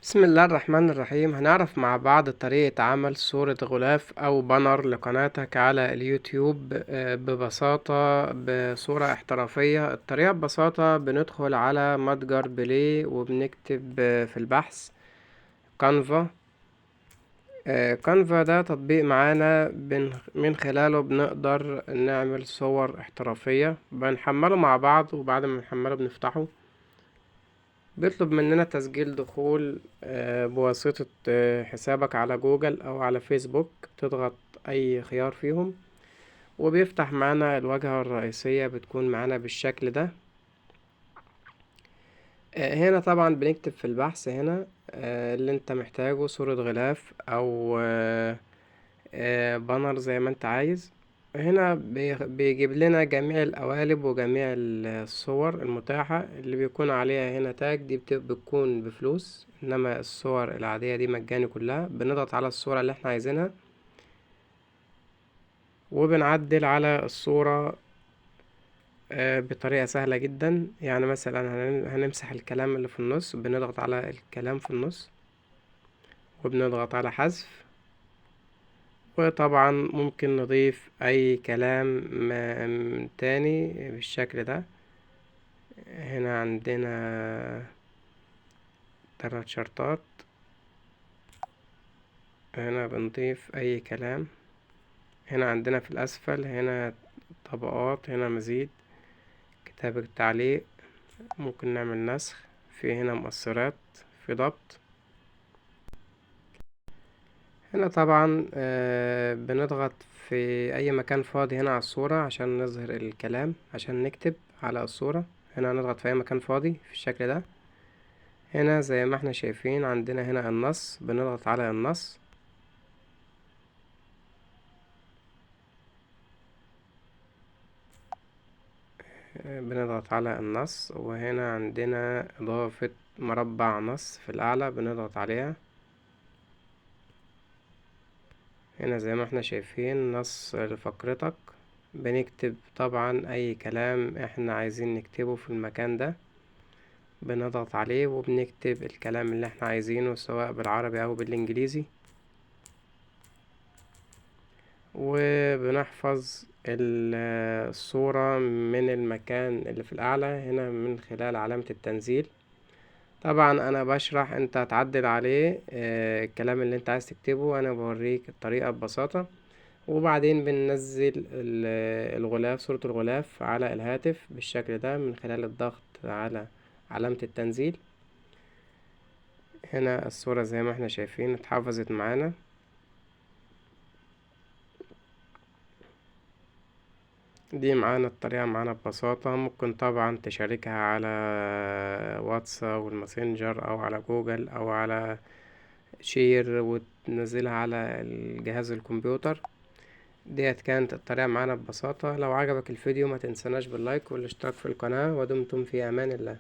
بسم الله الرحمن الرحيم. هنعرف مع بعض طريقة عمل صورة غلاف أو بانر لقناتك على اليوتيوب ببساطة بصورة احترافية. الطريقة ببساطة بندخل على متجر بلاي وبنكتب في البحث كانفا. كانفا ده تطبيق معانا من خلاله بنقدر نعمل صور احترافية. بنحمله مع بعض وبعد ما نحمله بنفتحه. بيطلب مننا تسجيل دخول بواسطة حسابك على جوجل أو على فيسبوك. تضغط أي خيار فيهم وبيفتح معنا الواجهة الرئيسية، بتكون معنا بالشكل ده. هنا طبعا بنكتب في البحث هنا اللي انت محتاجه، صورة غلاف أو بانر زي ما انت عايز. هنا بيجيب لنا جميع القوالب وجميع الصور المتاحة اللي بيكون عليها هنا تاج. دي بتكون بفلوس، انما الصور العادية دي مجاني كلها. بنضغط على الصورة اللي احنا عايزينها وبنعدل على الصورة بطريقة سهلة جدا. يعني مثلا هنمسح الكلام اللي في النص، بنضغط على الكلام في النص وبنضغط على حذف. وطبعا ممكن نضيف اي كلام تاني بالشكل ده. هنا عندنا 3 شرطات. هنا بنضيف اي كلام. هنا عندنا في الاسفل هنا طبقات، هنا مزيد، كتابة تعليق، ممكن نعمل نسخ، في هنا مؤثرات، في ضبط. هنا طبعا بنضغط في اي مكان فاضي هنا على الصورة عشان نظهر الكلام، عشان نكتب على الصورة. هنا نضغط في اي مكان فاضي في الشكل ده. هنا زي ما احنا شايفين عندنا هنا النص، بنضغط على النص. بنضغط على النص، وهنا عندنا إضافة مربع نص في الأعلى، بنضغط عليها. هنا زي ما احنا شايفين نص لفقرتك. بنكتب طبعا أي كلام احنا عايزين نكتبه في المكان ده، بنضغط عليه وبنكتب الكلام اللي احنا عايزينه سواء بالعربي أو بالإنجليزي. وبنحفظ الصورة من المكان اللي في الأعلى هنا من خلال علامة التنزيل. طبعا أنا بشرح، انت هتعدل عليه الكلام اللي انت عايز تكتبه. أنا بوريك الطريقة ببساطة. وبعدين بننزل الغلاف، صورة الغلاف على الهاتف بالشكل ده من خلال الضغط على علامة التنزيل. هنا الصورة زي ما احنا شايفين اتحفظت معانا. دي معانا الطريقة معانا ببساطة. ممكن طبعا تشاركها على واتس او الماسنجر او على جوجل او على شير وتنزلها على الجهاز الكمبيوتر. ديت كانت الطريقة معانا ببساطة. لو عجبك الفيديو ما تنسناش باللايك والاشتراك في القناة، ودمتم في امان الله.